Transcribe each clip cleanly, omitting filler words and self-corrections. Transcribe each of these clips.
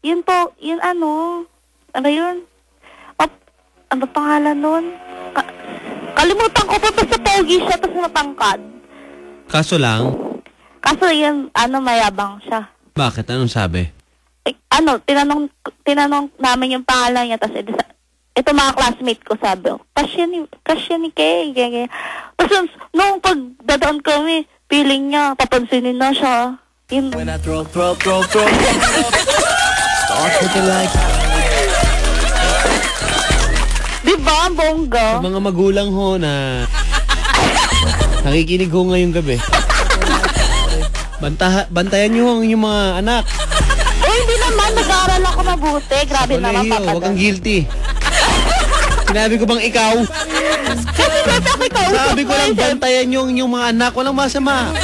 Yun po, yun ano yun? Ano pangalan nun? Kalimutan ko po, basta pogi siya, tapos matangkad. Kaso lang? Kaso yun, mayabang siya. Bakit? Anong sabi? Tinanong namin yung pangalan niya, tapos ito mga classmate ko, sabi ko, kasya ni Kay. Tapos nung pagdadaan kami, feeling niya, papansinin na siya. When I throw. Start looking like... Diba, bongga? Sa mga magulang ho na nakikinig ho ngayong gabi. Bantayan nyo ho yung mga anak. Hindi naman, nag-aaral ako mabuti. Grabe naman, papadaan. Huwag kang guilty. Sinabi ko bang ikaw? Sabi ko lang, bantayan nyo yung mga anak. Walang masama.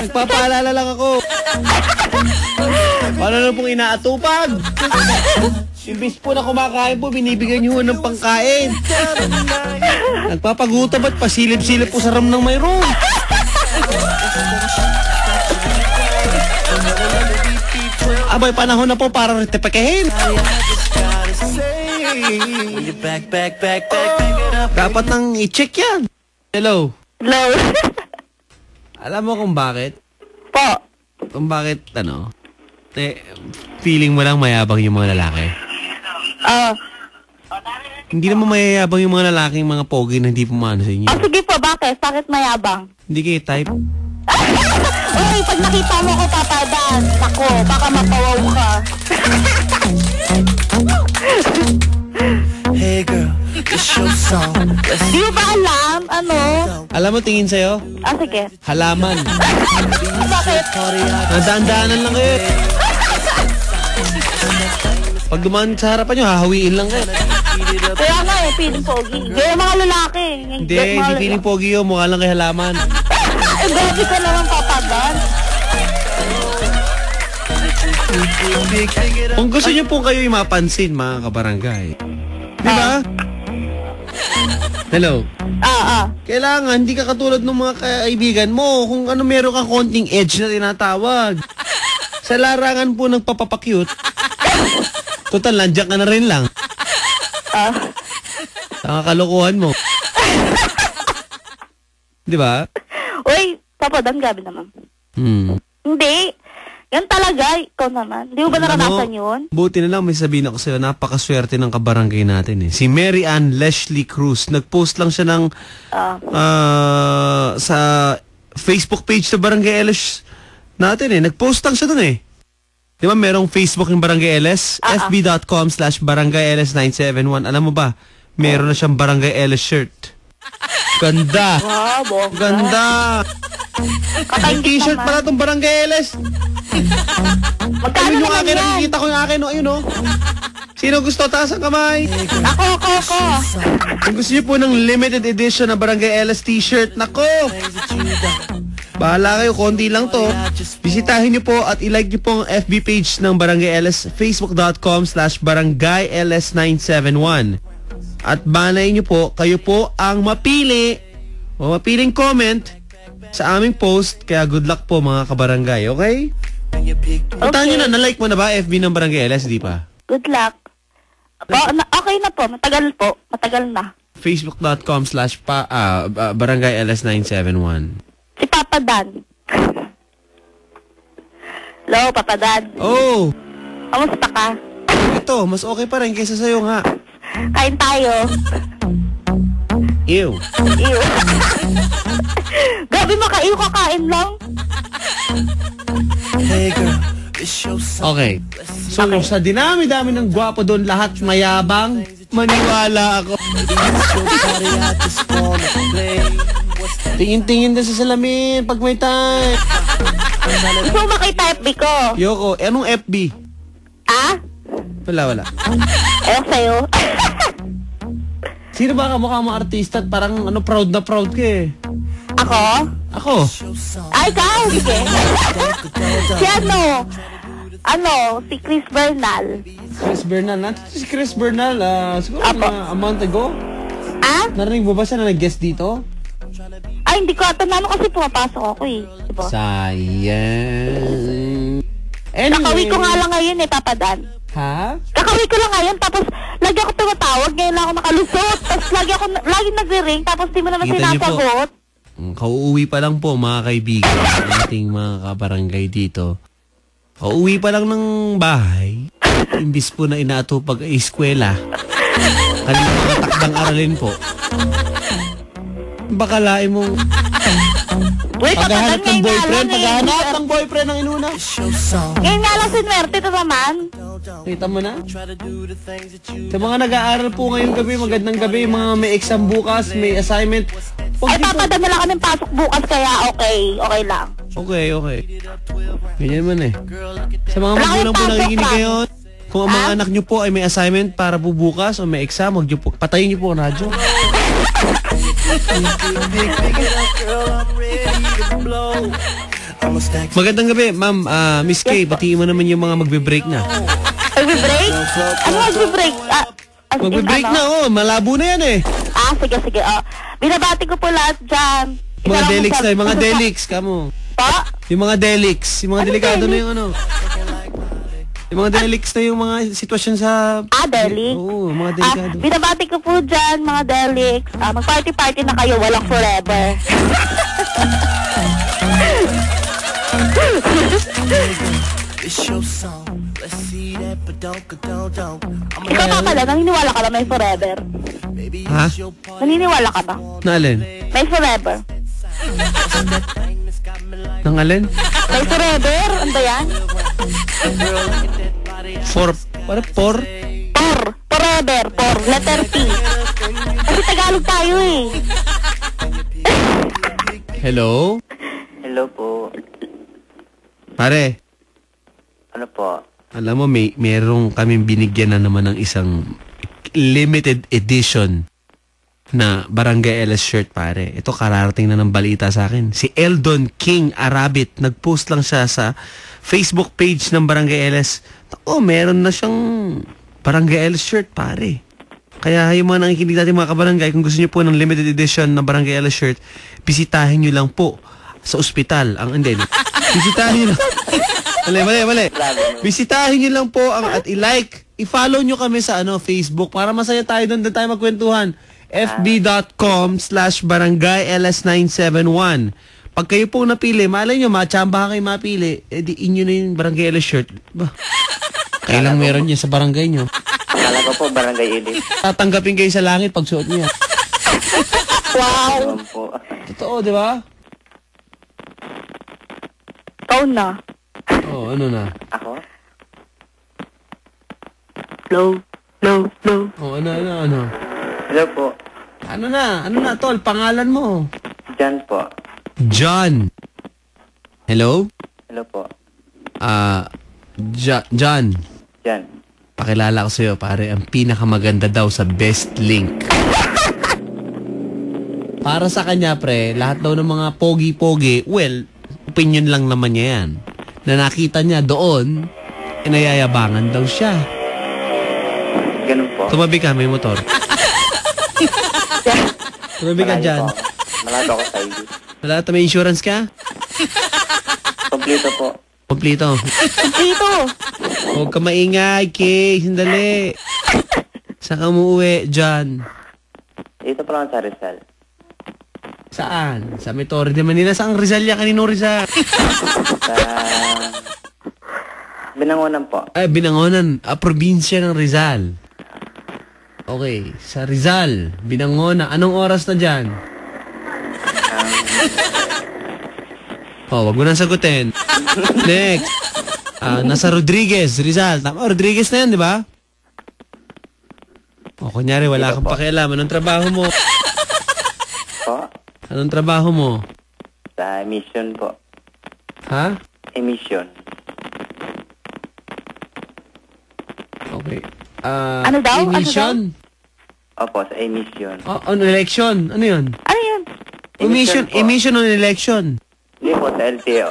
Nagpapaalala lang ako. Paano na pong inaatupag? Imbis po na kumakain po, binibigyan nyo ng pangkain. Nagpapagutom at pasilip-silip po sa ram ng mayroon. Abay, panahon na po para retipakehin. Dapat nang i-check yan. Hello. Hello. Alam mo kung bakit? Po. Kung bakit, feeling mo lang mayabang yung mga lalaki? Hindi naman mayayabang yung mga lalaking mga pogi na hindi pumano sa inyo. Sige po, bakit? Bakit mayabang? Hindi kayo type? Uy, pag nakita mo ko papadaan, ako, baka mapawaw ka. Hey girl, it's your song. Di mo ba alam? Alam mo, tingin sa'yo? Sige. Halaman. Bakit? Nadaan-daanan lang kayo. Pag dumaan sa harapan nyo, hahawiin lang kayo. Kaya nga feeling pogi. Kaya mga lalaki. Hindi feeling pogi yun. Mukha lang kay halaman. Gabi ka naman papadan. Kung gusto nyo po kayo yung mapansin, mga kabarangay. Di ba? Hello? Kailangan, hindi ka katulad ng mga kaibigan mo. Kung meron kang konting edge na tinatawag. Sa larangan po ng papapakyut, total, nandiyan ka na rin lang. Sa kalokohan mo. Di ba? Uy, papadan, gabi naman. Hindi. Yan talaga, ikaw naman. Di mo ba naranasan yun? Buti na lang, may sabihin ako sa'yo, napakaswerte ng kabarangay natin eh. Si Mary Ann Leslie Cruz, nag-post lang siya ng sa Facebook page sa Barangay LS natin eh. Nag-post lang siya dun eh. Di ba merong Facebook yung Barangay LS? fb.com/barangayls 971. Alam mo ba, meron na siyang Barangay LS shirt. Ganda. Wow, ganda. May t-shirt pala itong Barangay LS. Magkano yung naman akin, yan? nakikita ko yung akin, ayun o. Sino gusto? Taas ang kamay. Ako. Kung gusto niyo po ng limited edition na Barangay LS t-shirt, nako. Bahala kayo, konti lang to. Bisitahin niyo po at i-like niyo po ang FB page ng Barangay LS, facebook.com/barangayls971. At banay niyo po, kayo po ang mapili o mapiling comment sa aming post. Kaya good luck po mga kabarangay, okay? Puntahan nyo na, na-like mo na ba FB ng Barangay LS, di pa? Good luck. Okay na po, matagal na. facebook.com/barangayls971. Si Papa Dan. Hello, Papa Dan. Oh! Kamusta ka? Ito, mas okay pa rin kaysa sa'yo nga. Kain tayo. Ew. Gabi makaiw, kakain lang. Hey girl, it's your song. Okay. So, sa dinami-dami ng gwapo doon, lahat mayabang, maniwala ako. Tingin-tingin din sa salamin pag may time. Gusto mo makita FB ko? Yoko, anong FB? Wala. Ewan sa'yo. Sino ba kamukha mo artista at parang proud na proud ka eh? Ako? Ay, ikaw, sige. Si Chris Bernal. Chris Bernal? Natin si Chris Bernal, siguro a month ago? Narinig mo ba siya na nag-guest dito? Ay, hindi ko. Tanano kasi pumapasok ako eh. Diba? Sayang. Kakawin ko nga lang ngayon papadan. Ha? Kakawin ko lang ngayon, tapos lagi ako tumatawag, ngayon lang ako nakalusot. Tapos lagi nagre-ring, tapos di mo naman Kita niyo po. sinasagot. Kauuwi pa lang po mga kaibigan ng ating mga kabarangay dito. Kauuwi pa lang ng bahay. Imbis po na inaatupag ay eskwela. Kanina mga takdang aralin po. Baka lain mong Uy, paghahanap ng ngayon nga boyfriend, lang paghahanap ng boyfriend ng inuna. It's your song. Ngayon nga lang sinwerte ito naman. Kita mo na? Try to do the things that you Sa mga nag-aaral po ngayong gabi, magandang gabi, mga may exam bukas, may assignment. Ay, papadala lang kami pasok bukas, kaya okay lang. Okay. Ganyan man eh. Sa mga Wala magulang po kayong nakikinig pasok, ngayon, kung ang mga anak nyo po ay may assignment para po bukas o may exam, wag nyo po, patayin nyo po ang radyo. girl, I'm ready to blow. I'ma stack Magandang gabi, ma'am. Miss K, batiin mo naman yung mga magbe-break na. Magbe-break? Ano magbe-break? As in, Magbe-break ano? na, malabo na yan eh. Sige. Binabati ko po lahat dyan. Mga Isa lang delics sa- na, yung mga delics, kamo. Pa? Yung mga delics, yung mga Ano delikado na delics? yung ano. Yung mga delics na yung mga sitwasyon sa... Delics? Oo, mga delikado. Binabati ko po dyan, mga delics. Mag-party-party na kayo, walang forever. It's your song. Let's see that, but don't. Ikaw pa pala, naniniwala ka ba may forever? Maybe Ha? it's your party. Naniniwala ka ba? Na alin? May forever. Nang alin? May forever? Ano ba yan? Para por? Forever. Letter T. Kasi Tagalog tayo eh. Hello? Hello po. Pare, Ano po? alam mo, merong kaming binigyan na naman ng isang limited edition na Barangay LS shirt, pare. Ito, kararating na ng balita sa akin. Si Eldon King Arabit, nag-post lang siya sa Facebook page ng Barangay LS. Meron na siyang Barangay LS shirt, pare. Kaya yung mga nakikinig natin mga kabarangay, kung gusto niyo po ng limited edition na Barangay LS shirt, bisitahin niyo lang po sa ospital. Bisitahin niyo lang. Mali. Bisitahin niyo lang po at i-like, i-follow niyo kami sa Facebook para masaya tayo doon tayo magkwentuhan. fb.com/barangayls971. Pag kayo po napili, malay nyo, machamba kayo mapili, di inyo na yung Barangay LS shirt. Kailang meron niya sa barangay nyo. Akala ko po barangay Ilis. Tatanggapin kayo sa langit pag suot niya. Wow. Ano po? Totoo, di ba? Ikaw na. Ano na? Ako? Low. Ano? Hello po. Ano na, tol? Pangalan mo? Jan po. John. Hello? Hello po. John. Jan. Pakilala ko sa'yo, pare, ang pinakamaganda daw sa best link. Para sa kanya, pre, lahat daw ng mga pogi-pogi, well, opinion lang naman niya yan. Na nakita niya doon, inayayabangan daw siya. Ganun po. Tumabi ka, may motor. Tumabi ka Malayo dyan. po ako. Malayo ako sa Ilis. Wala ata, may insurance ka? Kompleto po. Kompleto. Dito. Huwag ka maingay, Kay. Sandali. Saan ka umuwi, John? Dito pa lang sa Rizal. Saan? Sa may Torre de Manila. Saan Rizal yan? Kanino Rizal? Sa... Binangonan po. Ay, Binangonan. Probinsya ng Rizal. Okay. Sa Rizal. Binangonan. Anong oras na dyan? Wag mo nang sagutin. Next. Nasa Rodriguez, Rizal. Tama, Rodriguez na yan, di ba? Kunyari, wala kang pakialam. Anong trabaho mo? Po. Anong trabaho mo? Sa emission po. Ha? Emission. Okay. Ano daw? Emission? Opo, sa emission. On election. Ano yun? Ano yun? Emission, po. emission on election. Hindi po, sa LTO.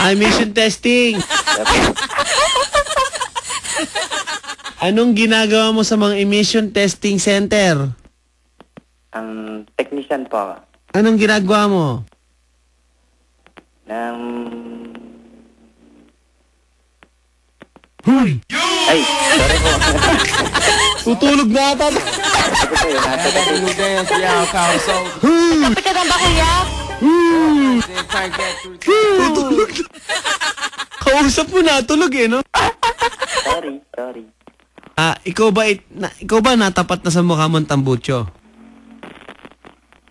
Emission testing. Kaya po, Anong ginagawa mo sa mga emission testing center? ang technician po ako. Anong ginagawa mo? Ng... Huy! Ay, sorry po. Tutulog na ata. Ako po yun, nasa kasi. Kape ka na ba, kuya? Tutulog na. Kausap mo na, tulog eh, no? Sorry. Ikaw ba natapat na sa mukha mong tambucho?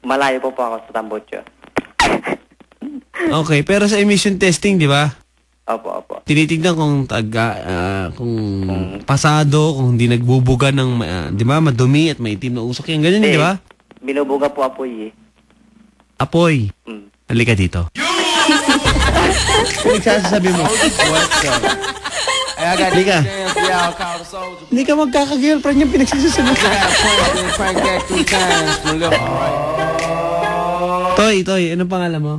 Malayo po ako sa Tambocho. Okay, pero sa emission testing, di ba? Opo. Tinitignan kung kung pasado, kung hindi nagbubuga ng, di ba, madumi at maitim na usok yan. Ganyan, di ba? Binubuga po apoy eh. Apoy. Halika dito. Nagsasabi mo. Halika. Hindi ka magkaka-girlfriend yung pinagsasabi. Toy, ano pangalan mo?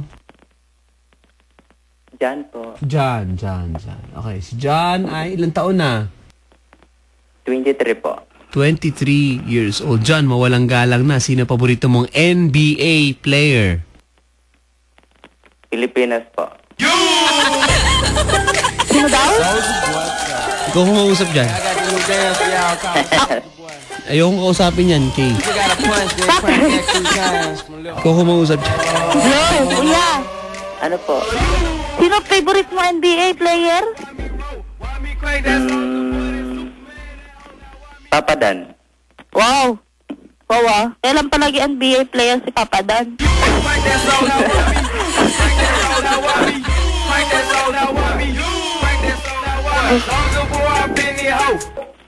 Jan po. John. Okay, si John ay ilang taon na? 23 po. 23 years old. John, mawalang galang na. Sino paborito mong NBA player? Pilipinas po. Sino daw? Ikaw kung mausap dyan. Ayokong kausapin yan, Kay. Ikaw kung mausap dyan. Hello, kuya. Ano po? Sino favorite mo NBA player? Papa Dan. Wow. Kailan palagi NBA player si Papa Dan?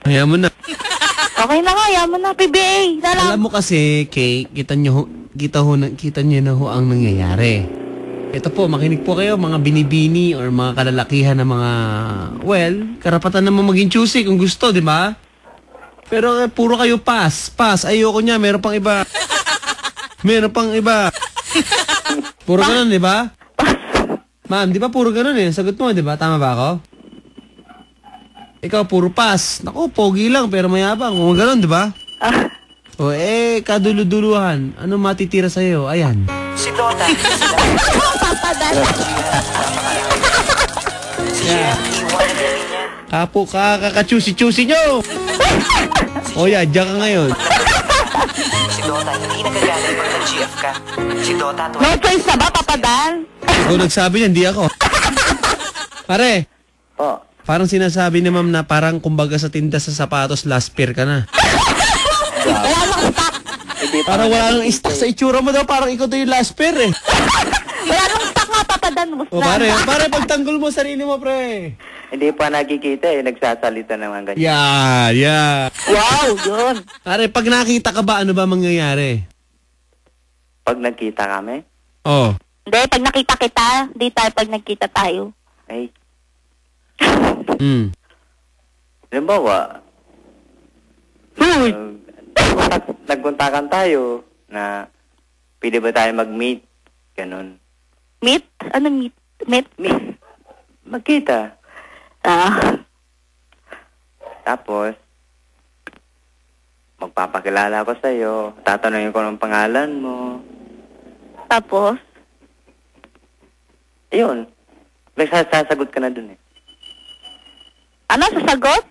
Hayaan mo na. Okay na nga, yaman na, PBA. Alam mo kasi, Kay, kita nyo na ho ang nangyayari. Ito po, makinig po kayo, mga binibini or mga kalalakihan na mga, well, karapatan naman maging choosy kung gusto, di ba? Pero puro kayo pass. Ayoko niya, meron pang iba. Puro ganun, di ba? Ma'am, di ba puro ganun eh? Sagot mo, di ba? Tama ba ako? Ikaw, puro pass. Naku, pogi lang, pero mayabang. Kung ganun, di ba? O kaduluduluhan. Ano matitira sa'yo? Ayan. Si Dota. Papa Dan. Yeah. Kapo ka, kakachusi-chusi nyo! O yan, diyan ka ngayon. Si Dota, hindi nagagaling pag nag-GF ka. Si Dota, No choice na ba, Papa Dan? Kung nagsabi niyan, di ako. Pare, Po. parang sinasabi ni ma'am na parang kumbaga sa tinda sa sapatos, last pair ka na. Wala nang stock. Parang wala nang stock sa itsura mo daw, parang ikaw to yung last pair eh. Wala nang stock nga, Papa Dan. O pare, pagtanggol mo sarili mo, pre. Hindi pa nakikita eh. Nagsasalita naman ganyan. Yeah. Wow, yun. Pare, pag nakita ka ba, ano ba mangyayari? Pag nagkita kami, Oh. Hindi, pag nakita kita, di tayo pag nagkita tayo. ay, Mm. halimbawa, Hoy! nagkuntakan tayo na pwede ba tayo mag-meet? Ganun. Meet? Ano meet? Meet? Meet. Magkita. Tapos, magpapakilala ko sa'yo. Tatanungin ko ng pangalan mo. Tapos? Ayun. Nagsasagot ka na dun eh. Ano, sasagot?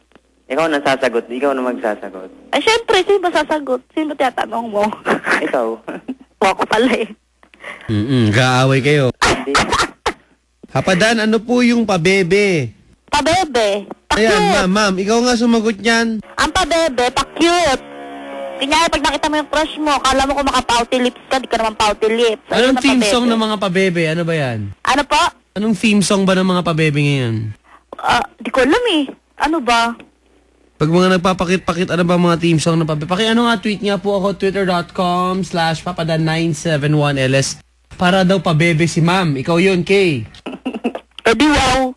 Ikaw na sasagot. Ikaw na magsasagot. Ay, syempre, sino ba sasagot? Sino ba tinatanong mo? Ikaw. Ako pala eh. Gaaway kayo. Hindi. Hapadan, ano po yung pabebe? Pabebe. Ayan, ma'am, ikaw nga sumagot niyan. Ang pabebe, pa-cute. Kanya pag nakita mo yung crush mo, kala mo kung maka-pouty lips ka, di ka naman pouty lips. Ayun Anong ang theme pabebe. song ng mga pabebe? Ano ba yan? Ano po? Anong theme song ba ng mga pabebe ngayon? Di ko alam eh. Ano ba? Pag mga nagpapakit-pakit, ano ba mga theme song ng pabebe? Ano nga, tweet nga po ako, twitter.com/papadan971ls para daw pabebe si ma'am. Ikaw yun, Kay. Di wow.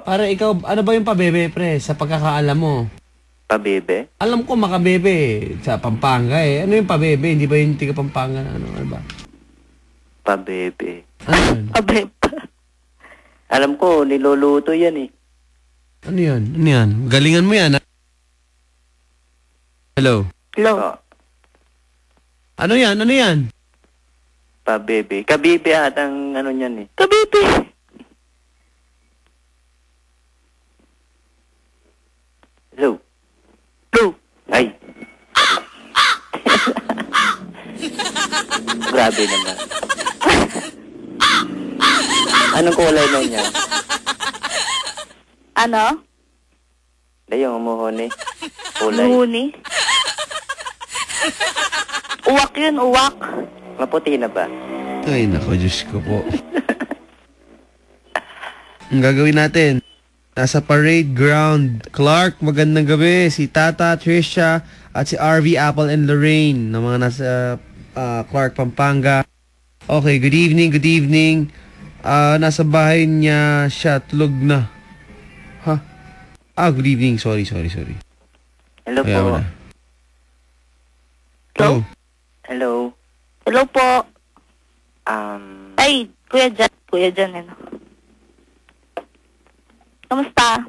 Pare, ikaw, ano ba yung pabebe, pre, sa pagkakaalam mo? Pabebe? Alam ko makabebe sa Pampanga eh. Ano yung pabebe? Hindi ba yung tiga Pampanga na ano ba? Pabebe. Ano yun? Pabebe. Alam ko, niluluto yan eh. Ano yun? Ano yan? Galingan mo yan, ha? Hello? Hello. Oh, Ano yan? Ano yan? pabebe. Kabibe at ang ano niyan eh. Kabebe. Hello. Blue. Ay. Grabe naman. Anong kulay na niya? Ano? Yung umuhuni. Kulay. Huni. Uwak yun, uwak. Maputi na ba? Ay, nako, Diyos ko po. Ang gagawin natin, nasa parade ground. Clark, magandang gabi. Si Tata, Trisha, at si RV, Apple, and Lorraine na mga nasa Clark, Pampanga. Okay, good evening, good evening. Nasa bahay niya siya, tulog na. Ha? Good evening. Sorry. Hello Ayaw po. na. Hello? Oh, Hello. Hello po. Ay, Kuya Jan, ano? Kamusta?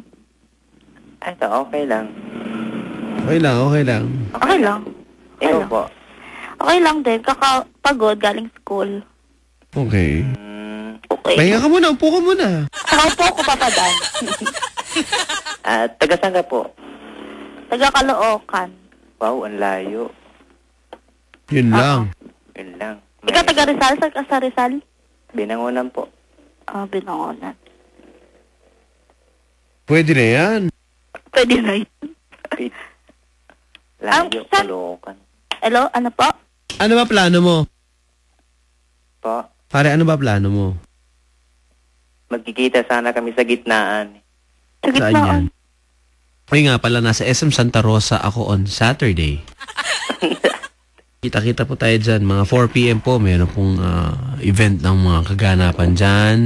Ito, okay lang. okay lang. Okay lang. Ikaw lang. po. Okay lang din. Kakapagod galing school. Okay. Okay. Pahinga ka muna, upo ka muna. Saka po ako papadan. Taga saan ka po? Taga Caloocan. Wow, ang layo. Yun lang. Yun lang. Ikaw taga Rizal? Saan ka sa Rizal? Binangonan po. Binangonan. Pwede na yan. Pwede na yun. Layo, saan? Caloocan. Hello? Ano po? Ano ba plano mo? Po, Pare, ano ba plano mo? magkikita sana kami sa gitnaan. Sa Saan yan? gitnaan. Ay nga pala, nasa SM Santa Rosa ako on Saturday. Kita-kita po tayo dyan. Mga 4 p.m. po, meron pong event ng mga kaganapan dyan.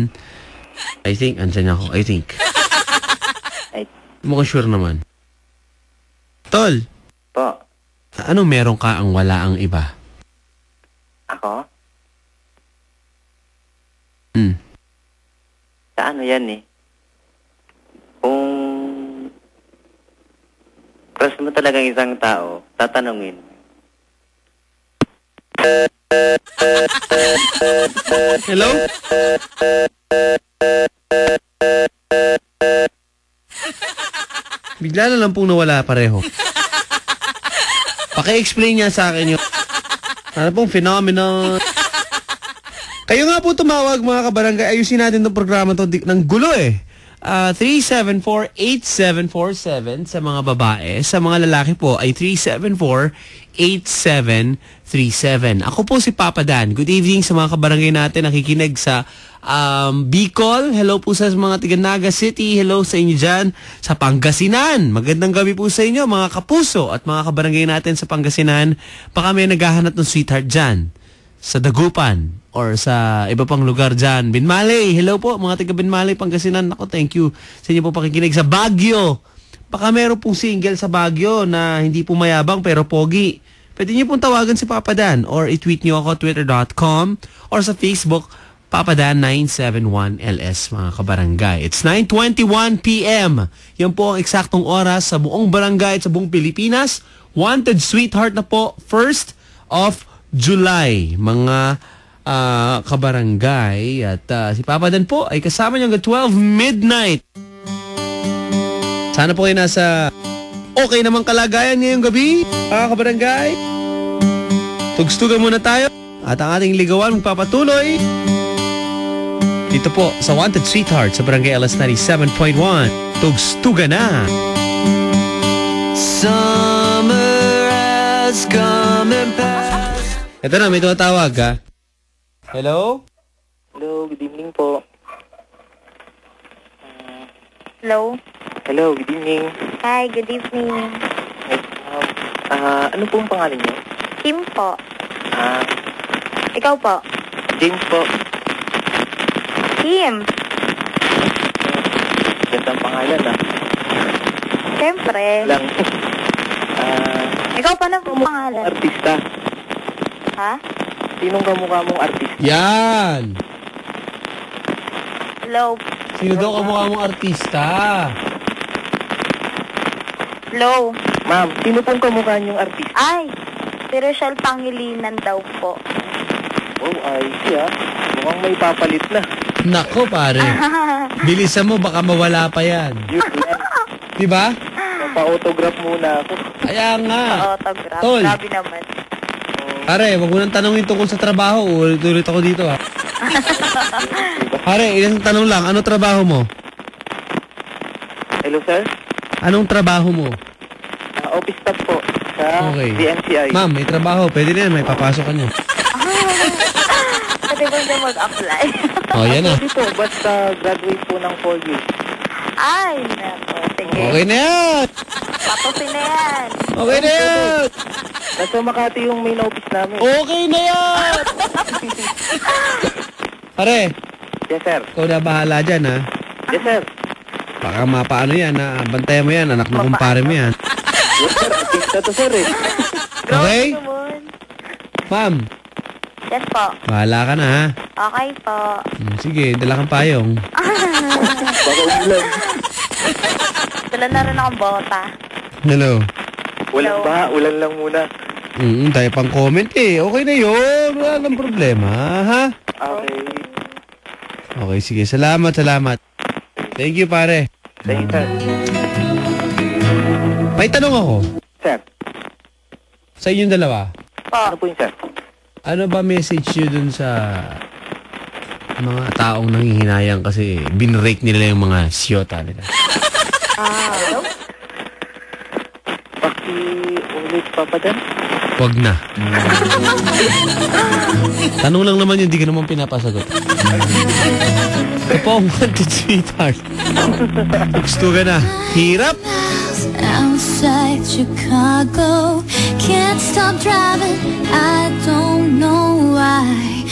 I think, andyan ako. I think. Ay, Mukhang sure naman. Tol, po, ano meron ka ang wala ang iba? ako? Sa ano yan eh? Kung crush mo talagang isang tao, tatanungin. Hello? Bigla na lang pong nawala pareho. Paki-explain niya sa akin yung ano pong phenomenon. Kayo nga po tumawag mga kabarangay. Ayusin natin itong programa to ng gulo eh. 374-8747 sa mga babae. Sa mga lalaki po ay 374-8737. Ako po si Papa Dan. Good evening sa mga kabarangay natin nakikinig sa Bicol. Hello po sa mga taga Naga City. Hello sa inyo dyan sa Pangasinan. Magandang gabi po sa inyo mga kapuso at mga kabarangay natin sa Pangasinan. Baka may naghahanap ng sweetheart dyan sa Dagupan or sa iba pang lugar dyan. Binmaley, hello po mga taga Binmaley, Pangasinan. Ako, thank you sa inyo po pakikinig. Sa Baguio, baka meron pong single sa Baguio na hindi po mayabang pero pogi. Pwede niyo pong tawagan si Papa Dan or i-tweet niyo ako twitter.com or sa Facebook papadan971ls mga kabarangay. It's 9:21 p.m. Yan po ang eksaktong oras sa buong barangay at sa buong Pilipinas. Wanted sweetheart na po 1st of July, mga kabarangay. At si Papa Dan po ay kasama niyo hanggang 12 midnight. Sana po kayo nasa okay namang kalagayan ngayong gabi, mga kabarangay. Tugstugan muna tayo at ang ating ligawan magpapatuloy dito po sa Wanted Sweetheart sa Barangay LS 97.1. Tugstugan na! Summer has come and passed. Ito na, may tumatawag ha. Hello? Hello, good evening po. Hello? Hello, good evening. Hi, good evening. Ano po ang pangalan niyo? Kim po. Ah, Ikaw po. James po. Kim. Ganda ang pangalan ah. Siyempre. Lang. Ikaw pa na po pangalan. Artista. Ha? Sinong kamukha mong artista? Yan! Hello? Sino daw kamukha mong artista? Hello? Ma'am, sino pong kamukha niyong artista? Ay, si Rochelle Pangilinan daw po. Oh, ay siya. Mukhang may papalit na. Nako pare, bilisan mo baka mawala pa yan. Yun yan. Diba? Pa-autograph muna ako. Kaya nga. Autograph. Tol. Grabe naman. Pare, wag mo nang tanongin tungkol sa trabaho. Ulit ako dito, ha. Pare, ilang tanong lang. Ano trabaho mo? Hello, sir. Anong trabaho mo? Office staff po sa Okay. DMCI. Ma'am, may trabaho. Pwede na yan. May papasok ka niya. Pwede ba siya mag-apply? Oh, yan na. Hindi po, basta graduate po ng 4 years. Ay, nako. Sige. Okay na yan. Papusin na yan. Okay na yan. Nasa Makati yung main office namin. Okay na yan. Pare, Yes, sir. ikaw na bahala dyan, ha. Yes, sir. Baka mapaano yan, ha. Bantayan mo yan. Anak na kumpare mo yan. Yes, sir. Artista to, sir, eh. Okay? Grabe naman. Ma'am, Yes po. bahala ka na, ha. Okay po. Sige, dala kang payong. Baka ulan. Dala na rin akong bota. Hello. Ulan ba? Ulan lang muna. Tayo pang comment, eh. Okay na yun. Wala nang problema, ha. Okay. Okay, sige. Salamat. Thank you, pare. Thank you, sir. May tanong ako. Sir, Sa inyong dalawa. ano po yun, sir? Ano ba message nyo dun sa mga taong nanghihinayang kasi binrake nila yung mga siyota nila? Paki-ulit pa pa dyan? Wag na. Tanong lang naman yun, di ka naman pinapasagot. Ito po ang wanted sweetheart. Gusto ka na. Hirap. Outside Chicago, can't stop driving, I don't know why.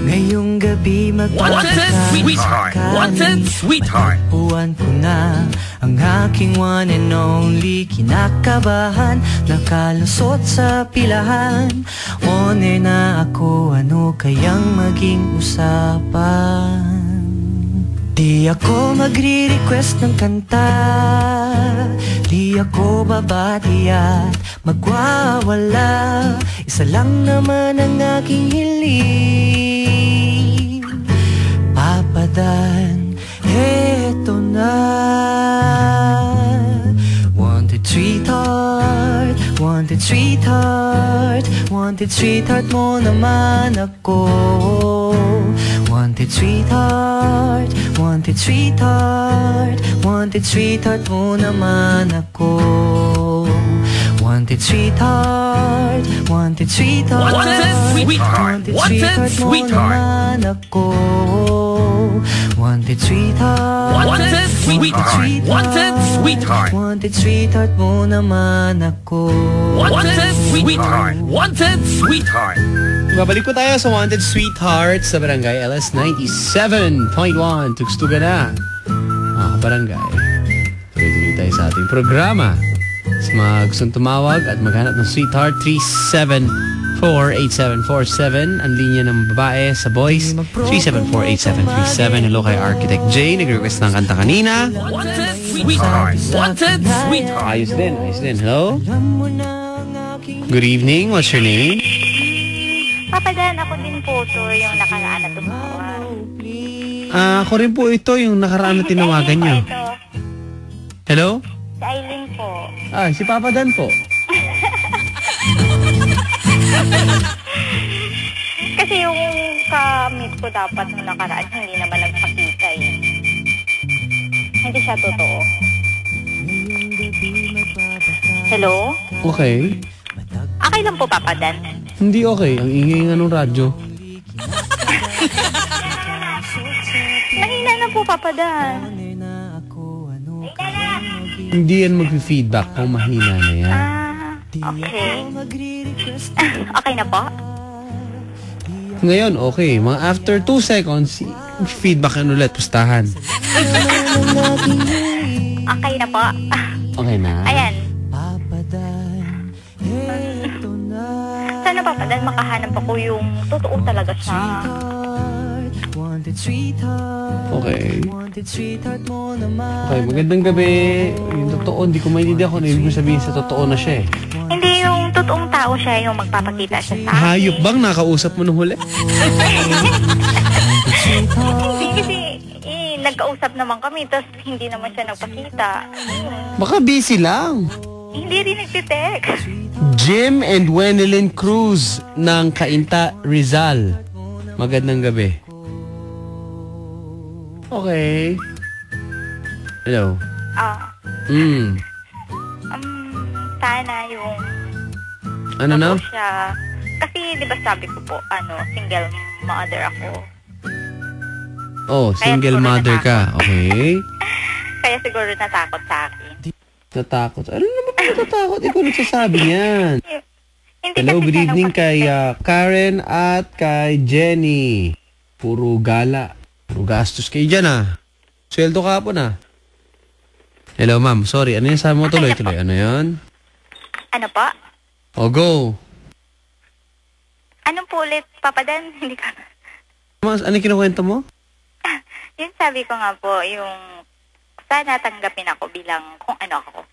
Ngayong gabi Wanted sweetheart. Wanted sweetheart. Buwan ko na ang aking one and only. Kinakabahan, nakalusot sa pilahan. On air na ako, ano kayang maging usapan? Di ako magre-request ng kanta, di ako babati at magwawala. Isa lang naman ang aking hiling, papadan, eto na. Wanted sweetheart, wanted sweetheart, wanted sweetheart mo naman ako. Wanted sweetheart, wanted sweetheart, wanted sweetheart mo naman ako. Wanted sweetheart, wanted sweetheart, Wanted sweetheart, wanted mo sweetheart. naman ako. Wanted sweetheart, Wanted sweetheart, wanted sweetheart. wanted sweetheart mo naman ako. Wanted sweetheart, wanted sweetheart. Babalik po tayo sa Wanted Sweetheart sa Barangay LS 97.1. Tugstugan na. Mga kabarangay. Tuloy-tuloy tayo sa ating programa. Sa mga gustong tumawag at maghanap ng Sweetheart, 374-8747. Ang linya ng babae sa boys, 374-8737. Hello kay Architect Jay. Nag-request ng kanta kanina. Wanted sweetheart, wanted sweetheart. Ayos din. Hello? Alam mo na ang aking Good evening. What's your name? Papadan ako din po, sir, yung nakaraan na tumawag. Ako rin po ito, yung nakaraan na tinawagan nyo. Ito, Hello? si Aileen po. Si Papa Dan po. Kasi yung ka-meet ko dapat nung nakaraan, hindi naman nagpakita eh. Hindi siya totoo. Hello? Okay. Okay lang po, Papadan. Hindi okay. Ang ingay nga ng radyo. Mahina na po, Papadan. Hindi yan mag-feedback kung mahina na yan. Okay. Okay na po? Ngayon, okay. Mga after 2 seconds, feedback yan ulit. Pustahan. Okay na po? Okay na? Ayan. Sana, Papadan, makahanap ako yung totoo talaga siya. Okay. Okay, magandang gabi. Yung totoo, hindi ko maintindihan kung ano ibig sabihin sa totoo na siya eh. Hindi yung totoong tao siya yung magpapakita siya sa akin. Hayop bang nakausap mo nung huli? Hindi kasi, nagkausap naman kami, tapos hindi naman siya nagpakita. Baka busy lang. Hindi rin nagtitext. Jim and Wenelin Cruz ng Cainta, Rizal. Magandang gabi. Okay. Hello. Sana yung Ano na? siya. Kasi, di ba sabi ko po, single mother ako. Oh, single siguro mother ka. Okay. Kaya siguro natakot sa akin. Natakot. Ano naman pa natatakot? Ikaw nagsasabi niyan. Hindi Hello, kasi good siya evening kay nagpakita. Karen at kay Jenny. Puro gala. Puro gastos kayo dyan Sweldo ka po na. Hello, ma'am. Sorry. Ano yan? Sabi mo tuloy-tuloy. Ano yan? Ano po? O, go. Anong po ulit, Papa Dan? Hindi ka... Mas, ano yung kinukwento mo? Yun sabi ko nga po, yung sana tanggapin ako bilang kung ano ako.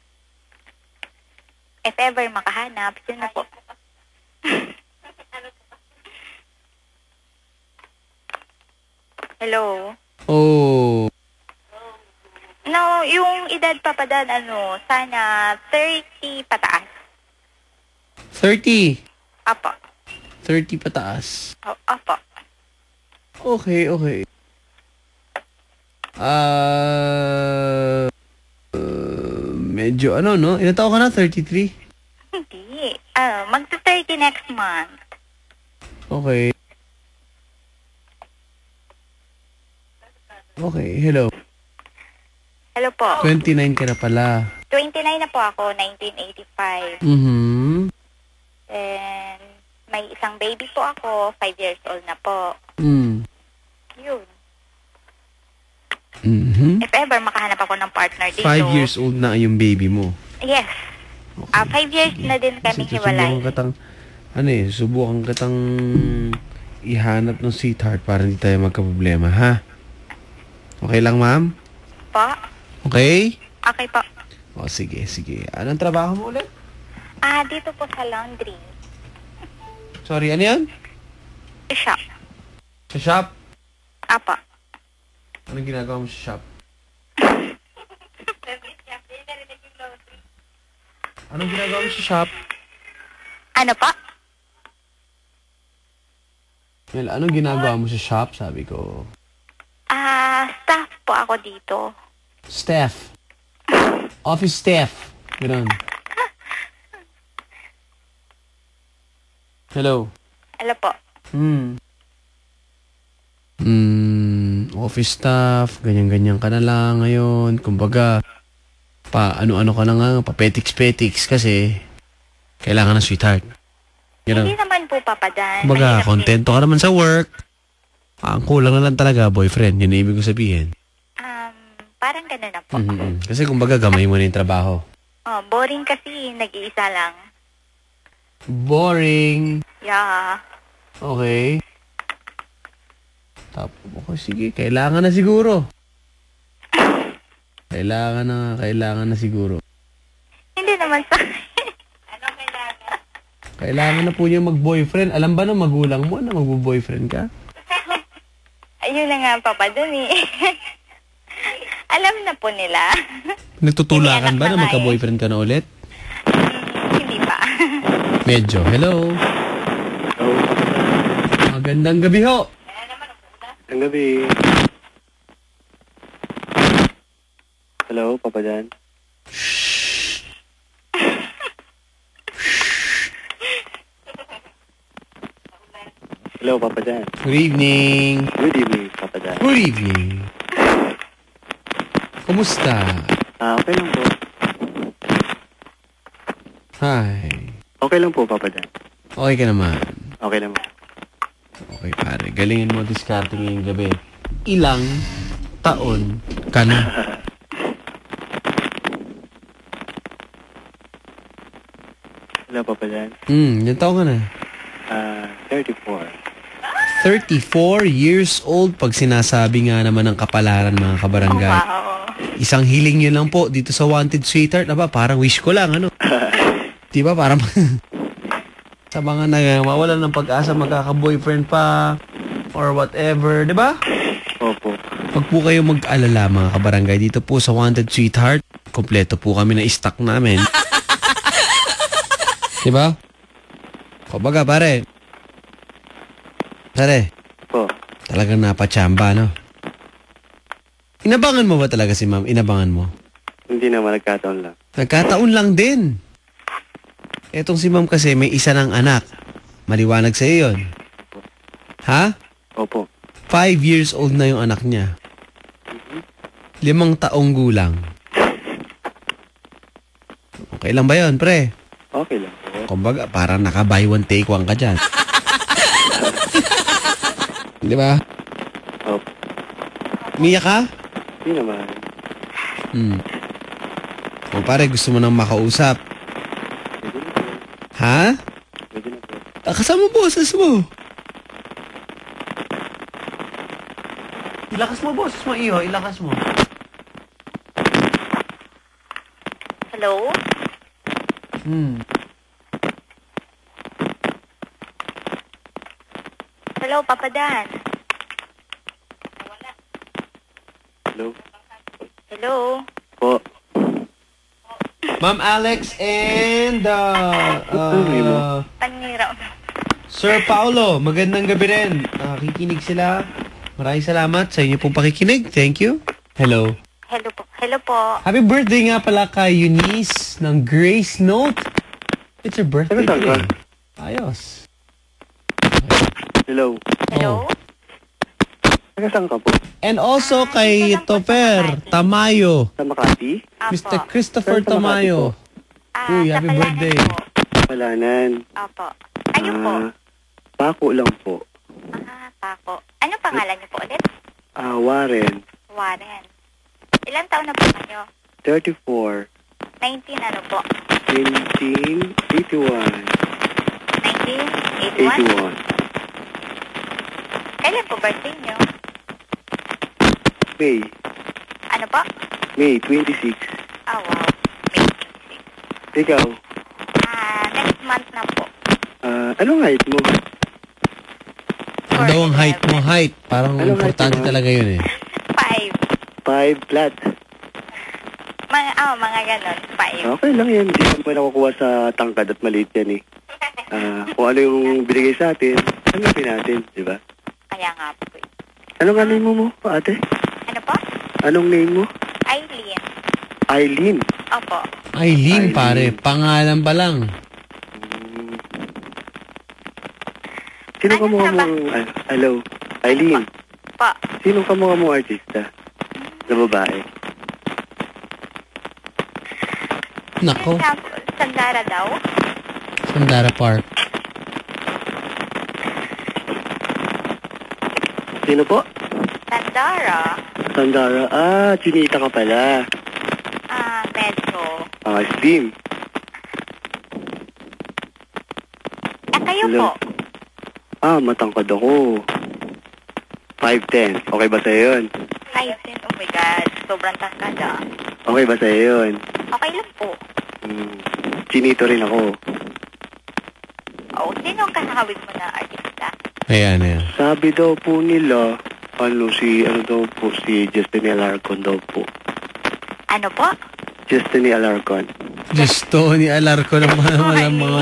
If ever makahanap, yun na po. Hello? Oh. No, yung edad Papa Dan, sana 30 pataas. 30. Apo. 30 pataas. Apo. Okay, okay. Medyo no? Ilan taon ka na? 33? Hindi. Magta-30 next month. Okay. Okay, hello. Hello po. 29 ka na pala. 29 na po ako, 1985. Mm-hmm. And may isang baby po ako, 5 years old na po. Mm. Yun. Mm-hmm. If ever makahanap ako ng partner dito. 5 years old na yung baby mo. Yes. 5 years na din kami hiwalay. Subukan katang ihanap ng sweetheart para hindi tayo magka-problema, ha? Okay lang, ma'am? Po? Okay? Okay po. O, sige, sige. Anong trabaho mo ulit? Dito po sa laundry. Sorry, ano yan? Shop. Sa shop? Apa. Anong ginagawa mo sa shop? Anong ginagawa mo sa shop? Ano pa? Well, anong ginagawa mo sa shop? Sabi ko. Staff po ako dito. Staff. Office staff. Ganun. Hello. Hello po. Office staff, ganyan-ganyan ka na lang ngayon. Kumbaga, ano-ano ka na nga, papetiks-petiks kasi kailangan ng sweetheart. Hindi naman po, Papa Dan. Kumbaga, Mahirap kontento ka naman sa work. Ang kulang na lang talaga, boyfriend. Yun ang ibig ko sabihin. Parang gano'n na po. Kasi kumbaga, gamay mo na yung trabaho. Boring kasi, nag-iisa lang. Boring. Yeah. Okay. Okay, sige. Kailangan na siguro. Kailangan na siguro. Hindi naman sa... Kailangan na po niya mag-boyfriend. Alam ba ng magulang mo na mag-boyfriend ka? Ayun na nga, Papa, dun eh. Alam na po nila. Nagtutulakan ba na magka-boyfriend ka na ulit? Hindi pa. Medyo. Hello. Magandang gabi ho. Ang gabi. Hello, Papa Dan. Hello, Papa Dan. Good evening. Good evening, Papa Dan. Good evening. Kumusta? Okay lang po. Hi. Okay lang po, Papa Dan. Okay ka naman. Okay lang po. Okay, pare. Galingin mo diskarte ngayong gabi. Ilang taon ka na? Hello, Papa Dan. Ilang taon ka na? 34. 34 years old. Pag sinasabi nga naman ng kapalaran, mga kabarangay. Wow. Isang hiling yun lang po dito sa Wanted Sweetheart. Aba, parang wish ko lang, ano? Di ba? Parang sa mga mawalan ng pag-asa, magkaka-boyfriend pa or whatever, di ba? Opo. Pag po kayo mag-alala, mga kabarangay, dito po sa Wanted Sweetheart, kompleto po kami na stock namin. Di ba? Kumbaga, pare. Po. Talagang napachamba, no? Inabangan mo ba talaga si ma'am? Inabangan mo? Hindi naman, nagkataon lang. Nagkataon lang din. Etong si ma'am kasi may isa ng anak. Maliwanag sa iyo yun. Ha? Opo. 5 years old na yung anak niya. 5 taong gulang. Okay lang ba yun, pre? Okay lang po. Kumbaga, parang naka-buy one, take one ka dyan. Di ba? Opo. Miya ka? Hindi naman. O pare, gusto mo nang makausap. Ha? Pwede na po. Kasama boses mo. Ilakas mo, boses mo, iyo. Ilakas mo. Hello? Hello, Papa Dan. Hello? Hello? Po. Ma'am Alex and Panira. Sir Paulo, magandang gabi rin. Kikinig sila. Maraming salamat sa inyo pong pakikinig. Thank you. Hello. Hello po. Hello po. Happy birthday nga pala kay Eunice ng Grace Note. It's her birthday Saan ka? today. Ayos. Hello? Hello? Saan ka po? And also kay dito lang po sa Toper Makati. Tamayo. Sa Makati? Apo. Mr. Christopher Saan sa Makati Tamayo. Uy, sa happy Kalanan birthday. Po. Palanan. Opo. Kayo po? Pako lang po. Pako. Ano pangalan niyo po ulit? Warren. Warren. Ilan taon na po kayo? 34. 19 ano po? 1981. 1981? 81. Kailan po birthday niyo? May. Ano po? May 26. Oh, wow. May 26. Ikaw? Next month na po. Anong height mo? Ano daw ang height mo? Height. Parang Anong height importante mo? talaga yun eh. 5. 5 flat. Mga ganon. 5. Okay lang yan. Hindi naman nakukuha sa tangkad at maliit yan eh. Kung ano yung binigay sa atin, tanggapin natin, di ba? Kaya nga po. Anong name mo, ate? Ano po? Anong name mo? Eileen. Eileen. Opo. Eileen, Eileen. pare. Pangalan pa lang. Sino ka Ano mukha trabaho? mong... hello? Eileen. Po. Sino ka mukha mong artista? Na babae. Nako. Sandara daw? Sandara Park. Sino po? Sandara? Sandara. Chinita ka pala. Medyo. Slim. Kayo Hello. po? Matangkad ako. 5'10". Okay ba sa'yo yun? 5'10". Oh my God. Sobrang tangkad ah. Okay ba sa'yo yun? Okay lang po. Chinito rin ako. Sino ang kasawig mo na artista? Ayan, ayan. Sabi daw po nila, si Justin Alarcon daw po. Ano po? Justin Alarcon. Gusto ni Alarco ng mga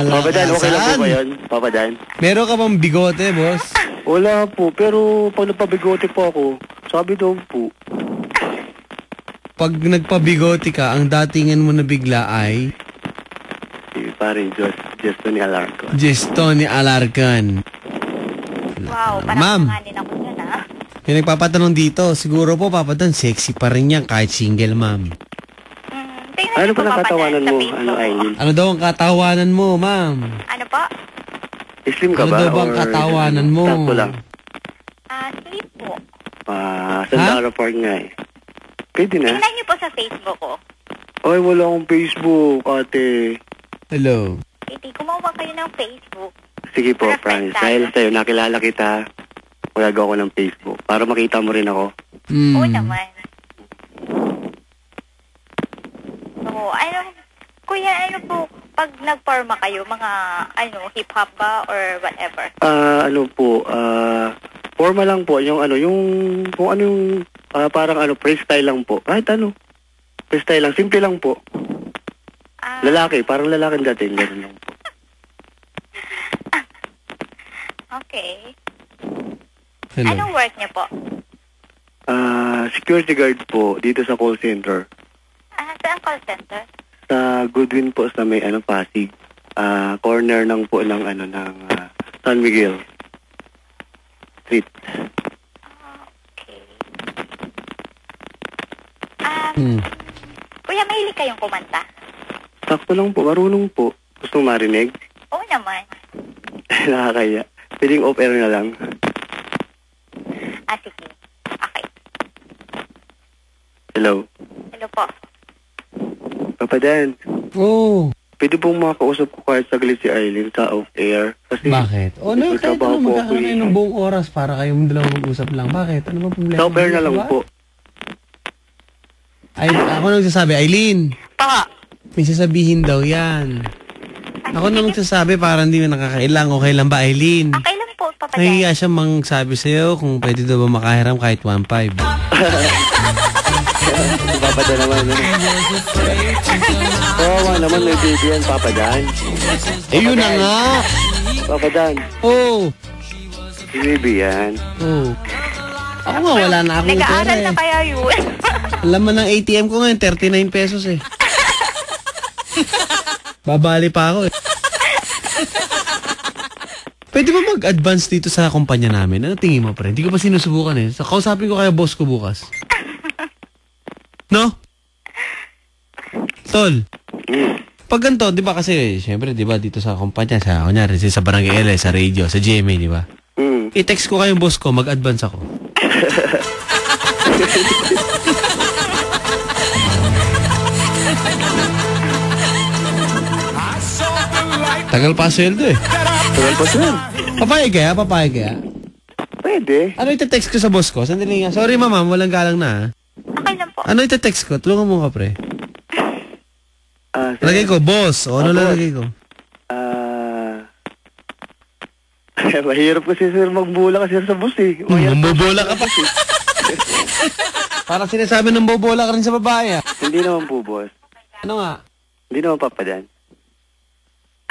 Papa Dan, okay lang po lakasan. ba yun? Papa Dan? Meron ka bang bigote, boss? Wala po, pero pag nagpabigote po ako, sabi daw po. Pag nagpabigote ka, ang datingan mo na bigla ay Si parin Justin Alarcon. Gesto ni Alarcan. Wow, parang Ma'am. panganin ako dyan ah. Yung nagpapatanong dito, siguro po, Papa Dan, sexy pa rin yan kahit single, ma'am. Tingnan Ano niyo pa po, Papa nakatawanan Dan, sa mo? Facebook Ano, ko. Eileen? Ano daw ang katawanan mo, ma'am? Ano po? Slim ka Ano ba? daw bang Or katawanan mo? Sakto lang. Sweet po. Sandara Park nga eh. Pwede na. Tingnan niyo po sa Facebook ko. Ay, wala akong Facebook, ate. Hello. Hindi, gumawa kayo ng Facebook. Sige po, Para promise. friend tayo. Dahil sa'yo, nakilala kita. magagawa ko ng Facebook para makita mo rin ako. Oo naman. Oo, kuya, po, pag nag-forma kayo, mga, hip-hop ba or whatever? Forma lang po, kung ano yung, parang freestyle lang po. Kahit freestyle lang, simple lang po. Lalaki, parang lalaking dating, gano'n lang po. Okay. Hello. Anong work niyo po? Security guard po, dito sa call center. Saan call center? Sa Goodwin po, sa may, Pasig. Corner ng San Miguel Street. Okay. Kuya, mahilig kayong kumanta? Sakto lang po, marunong po. Gusto mo marinig? Oo naman. Nakakaya. Pwedeng off-air na lang. Sige. Okay. Hello? Hello po. Papa Dan, pwede pong makausap ko kahit saglit si Aileen sa off-air. Kasi Bakit? Kahit magkakaroon kayo ng buong oras para kayong dalawang mag-usap lang. Bakit? Ano ba problema? Sa off-air na lang po. Ako na magsasabi, Aileen. Pa. May sasabihin daw yan. Ako na magsasabi para hindi mo nakakailang. Okay lang ba, Aileen? Okay lang po, Papa Dan. Nahiya siya magsabi sa'yo kung pwede daw ba makahiram kahit 1.5. Papa Dan naman. Oo naman, may baby yan, Papa Dan. Yun na nga. Papa Dan. May baby yan. Ako nga, wala na akong pera Nag-aaral na kaya yun. Alam mo ng ATM ko ngayon, 39 pesos eh. Babali pa ako eh. Pwede ba mag-advance dito sa kumpanya namin? Ano tingin mo, pre? Hindi ko pa sinusubukan eh. Kausapin ko kaya boss ko bukas. No? Tol. Pag ganito, di ba kasi, syempre, di ba, dito sa kumpanya, kunyari, sa Barangay LS, sa radio, sa GMA, di ba? I-text ko kayong boss ko, mag-advance ako. Tagal pa sweldo eh. Tagal pa sweldo. Papayag kaya? Papayag kaya? Pwede. Ano ite-text ko sa boss ko? Sandali nga. Sorry mama, walang galang na. Okay lang po. Ano ite-text ko? Tulungan mo ka, pre. Lagay ko, boss. O ano lagay ko? Mahirap kasi sir magbula kasi sa boss eh. Mambobola ka pa. Parang sinasabi ng bobola ka rin sa babae ah. Hindi naman po, boss. Ano nga? Hindi naman, Papa Dan.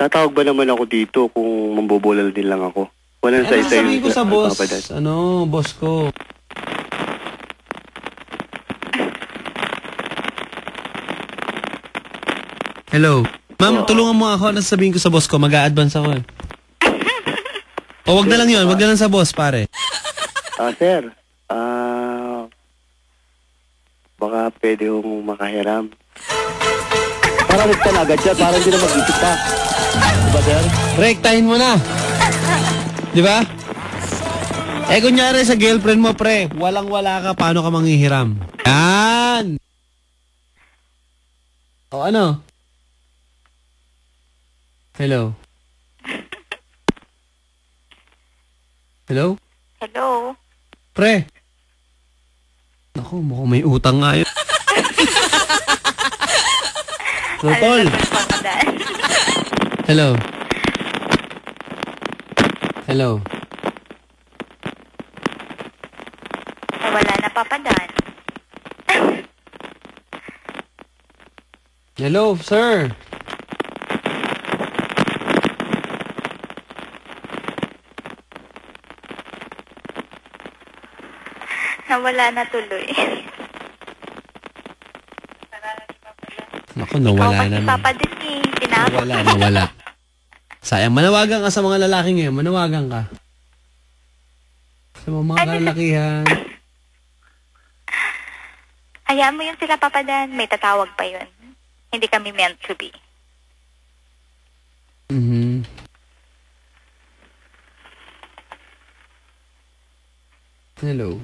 Tatawag ba naman ako dito kung mambobulal din lang ako? Walang sa isa sabi ko sa boss, boss ko. Hello. Ma'am, tulungan mo ako na sabihin ko sa boss ko, mag-a-advance ako eh. O, wag na lang yun. Wag na lang sa boss, pare. Sir. Baka pwede hong makahiram. Para nagtan agad siya, para hindi na mag-isip pa. Diba, sir? Rektahin mo na. Diba? Kunyari sa girlfriend mo, pre, walang-wala ka, paano ka manghihiram? Yan! O, ano? Hello? Hello? Hello? Pre! Naku, mukhang may utang nga yun. Tol! Hello? Hello? Wala na, Papa Dan. Hello, sir? Nawala na tuloy. Naku, nawala Ikaw na. kasi Papa din eh. Tinapos. Nawala. Sayang, manawagan ka sa mga lalaki ngayon. Manawagan ka. Sa mga kalalakihan. Hayaan mo yun sila, Papa Dan. May tatawag pa yun. Hindi kami meant to be. Hello.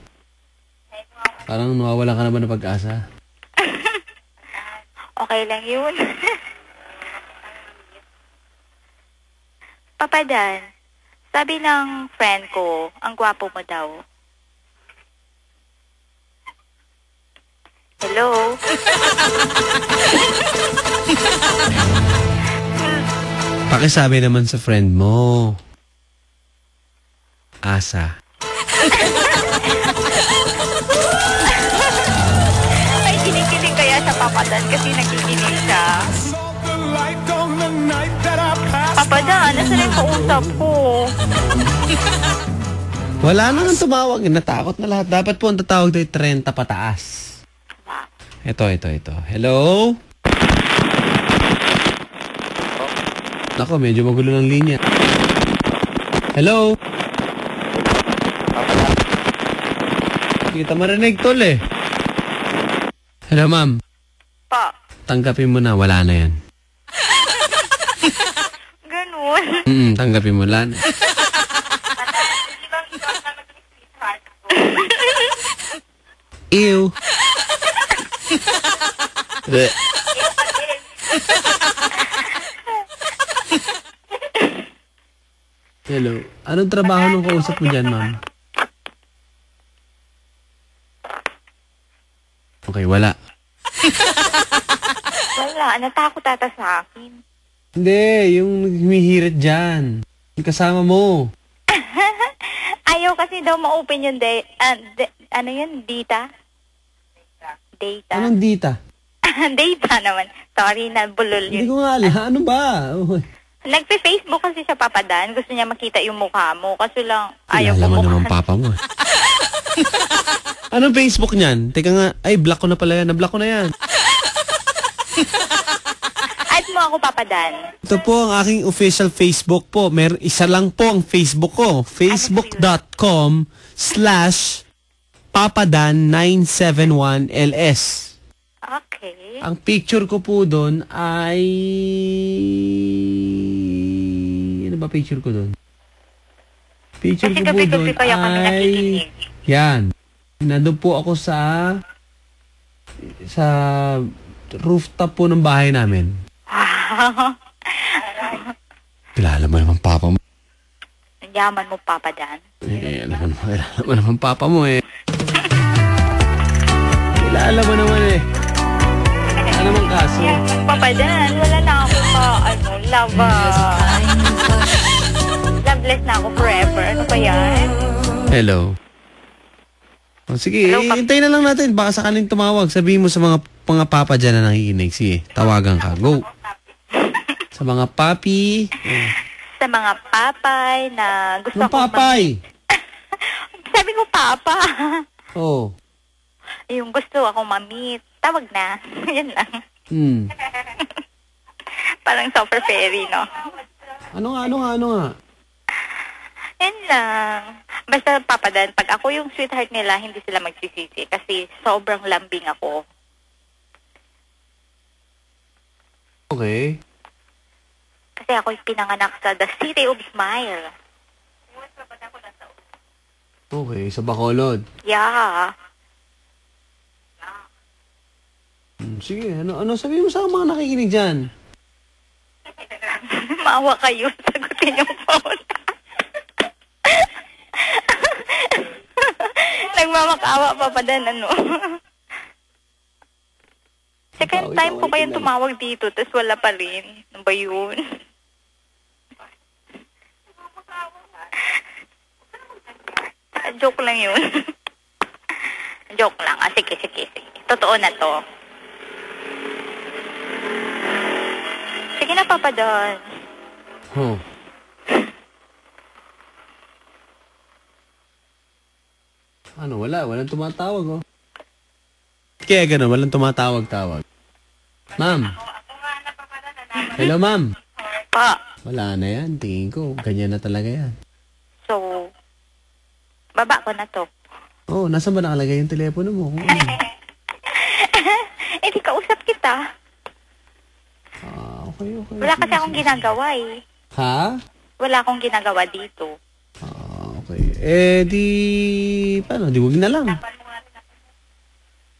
Parang nawawala ka na ba ng pag-asa? Okay lang yun. Papa Dan, Sabi ng friend ko, ang gwapo mo daw. Hello? Pakisabi naman sa friend mo. Asa. Ay, kinikilig kaya sa papadan kasi nakikinig siya. Papadan, nasa na yung kausap ko? Wala na nang tumawag. Natakot na lahat. Dapat po ang tatawag tayo 30 pataas. Ito. Hello? Nako, medyo magulo ng linya. Hello? Kita marinig, tol eh. Hello, ma'am. Pa. Tanggapin mo na, wala na yan. Ganun. Tanggapin mo, wala na. Ew. Hello. Anong trabaho nung kausap mo dyan, ma'am? Okay, wala. Wala, natakot ata sa akin. Hindi, yung humihirit dyan. Yung kasama mo. Ayaw kasi daw ma-open yung ano yun, data? Data. Anong dita? Data naman. Sorry, nabulol Hindi yun. ko nga alam. Ano ba? Nagpe-Facebook kasi siya papadan. Gusto niya makita yung mukha mo. Kasi lang, ayaw Kilala ko mo mukha. naman papa mo. Anong Facebook niyan? Teka nga, ay, block ko na pala yan. Na-block ko na yan. Add mo ako papadan. Ito po ang aking official Facebook po. Isa lang po ang Facebook ko. Facebook.com/papadan971ls. Okay. Ang picture ko po doon ay... Ano ba picture ko doon? Picture Kasi ko po gabi-gabi doon kaya kami ay... nakikinig. Yan. Nandun po ako sa rooftop po ng bahay namin. Kilala mo naman papa mo. Ang yaman mo, papadan. Kilala mo naman papa mo eh. Kilala mo naman eh. Ano naman kaso? Papadan, wala na ako loveless na ako forever. Ano ba yan? Hello. O, sige, Hello, hintayin na lang natin. Baka sakaling tumawag. Sabihin mo sa mga papa dyan na nakikinig. Sige, tawagan ka. Go. Sa mga papi. Sa mga papay na gusto Anong ko papay? Sabi ko papa. Oh. Yung gusto akong ma-meet. Tawag na. Yan lang. Parang super fairy, no? Ano nga? Yan lang. Basta papadan, pag ako yung sweetheart nila, hindi sila magsisisi. Kasi sobrang lambing ako. Okay. Kasi ako yung pinanganak sa The City of Smile. Okay, sa Bacolod. Yeah. Sige, ano sabihin mo sa mga nakikinig dyan? Maawa kayo. Sagutin yung phone. Nagmamakaawa papadan, ano? Second time ko kayong tumawag dito, tapos wala pa rin. Ano ba yun? Joke lang yun. Joke lang. Sige. Totoo na to. Sige na, papadan. Oh. Ano, walang tumatawag, oh. Kaya gano'n, walang tumatawag-tawag. Ma'am. Hello, ma'am. Pa. Wala na yan, tingin ko. Ganyan na talaga yan. So, baba ko na to. Oh, nasa ba nakalagay yung telepono mo? Kung ano? Eh, di kausap kita. Okay. Wala kasi akong ginagawa eh. Ha? Wala akong ginagawa dito. Okay. Paano? Di wag na lang.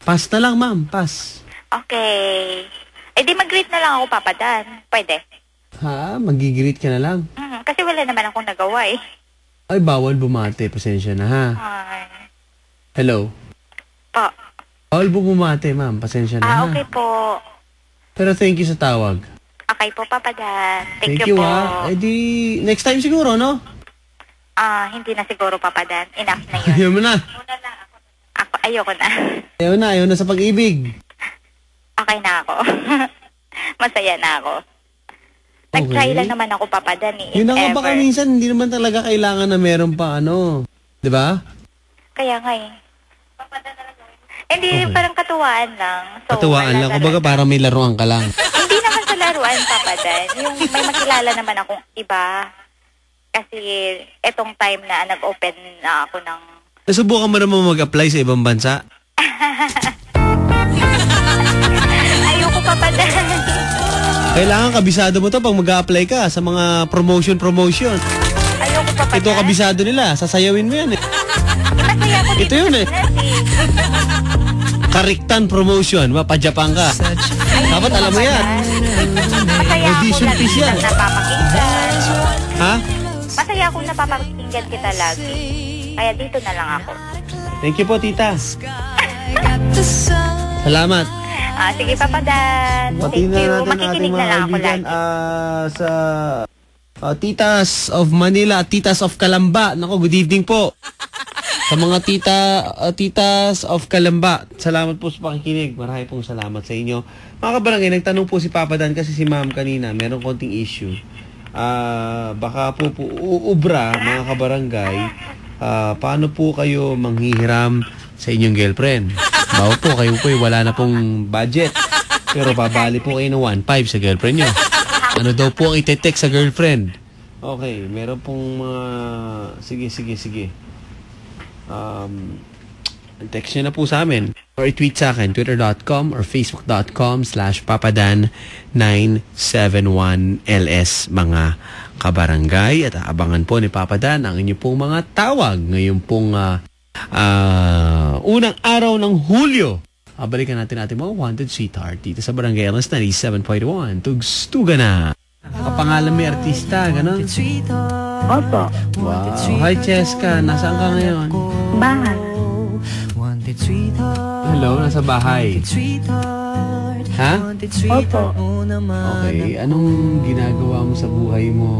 Pass na lang, ma'am. Pass. Okay. Eh, di mag-greet na lang ako, papadan. Pwede. Ha? Magigreet ka na lang? Kasi wala naman akong nagawa eh. Ay, bawal bumate. Pasensya na, ha? Ay. Hello? Po. Bawal bumate, ma'am. Pasensya na, ha? Okay po. Pero thank you sa tawag. Okay po, Papa Dan. Thank you, you po. ha? Eh di, next time siguro, no? Hindi na siguro, Papa Dan. Enough na yun. Ayaw mo na. Ayoko na. Ayaw na sa pag-ibig. Okay na ako. Masaya na ako. Nag-try lang naman ako, Papa Dan, eh. Yun nga baka minsan, hindi naman talaga kailangan na meron pa, Di ba? Kaya nga eh. Hindi, parang katuwaan lang. So, Katuwaan lang. Kumbaga parang may laruan ka lang. Hindi naman sa laruan, Papa Dan. Yung may makilala naman akong iba. Kasi etong time na nag-open na ako ng... Nasubukan mo naman mag-apply sa ibang bansa? Ayoko, Papa Dan. Kailangan kabisado mo to pag mag-apply ka sa mga promotion. Ayoko, Papa Dan. Ito kabisado nila. Sasayawin mo yan eh. Masaya ako Ito yun eh. Kariktan promotion. Pa-Japan ka. Dapat alam mo yan. Masaya ako Audition lagi fees yan. kitang napapakinggan. Ha? Masaya akong napapakinggan kita lagi. Kaya dito na lang ako. Thank you po, tita. Salamat. Sige, Papa Dan. Thank you. Makikinig na lang ako lagi. Sa Titas of Manila, Titas of Calamba. Nako, good evening po. Sa mga titas of Calamba, salamat po sa pakikinig. Marami pong salamat sa inyo. Mga kabarangay, nagtanong po si Papa Dan kasi si Ma'am kanina, merong konting issue. Baka po uubra, mga kabarangay, paano po kayo manghihiram sa inyong girlfriend? Bawa po, kayo po wala na pong budget. Pero babali po kayo ng 1.5 sa girlfriend nyo. Ano daw po ang ite-text sa girlfriend? Okay, meron pong mga... Sige. Text nyo na po sa amin. Or i-tweet sa akin, twitter.com or facebook.com/papadan971ls mga kabarangay. At aabangan po ni Papa Dan ang inyong pong mga tawag ngayong pong unang araw ng Hulyo. Balikan natin mga Wanted Sweetheart dito sa Barangay LS 97.1. Tugstuga na. Kapangalan may artista, ganon? Opo. Wow. Hi, Cheska. Nasaan ka ngayon? Bahay. Hello, nasa bahay. Ha? Opo. Okay. Anong ginagawa mo sa buhay mo?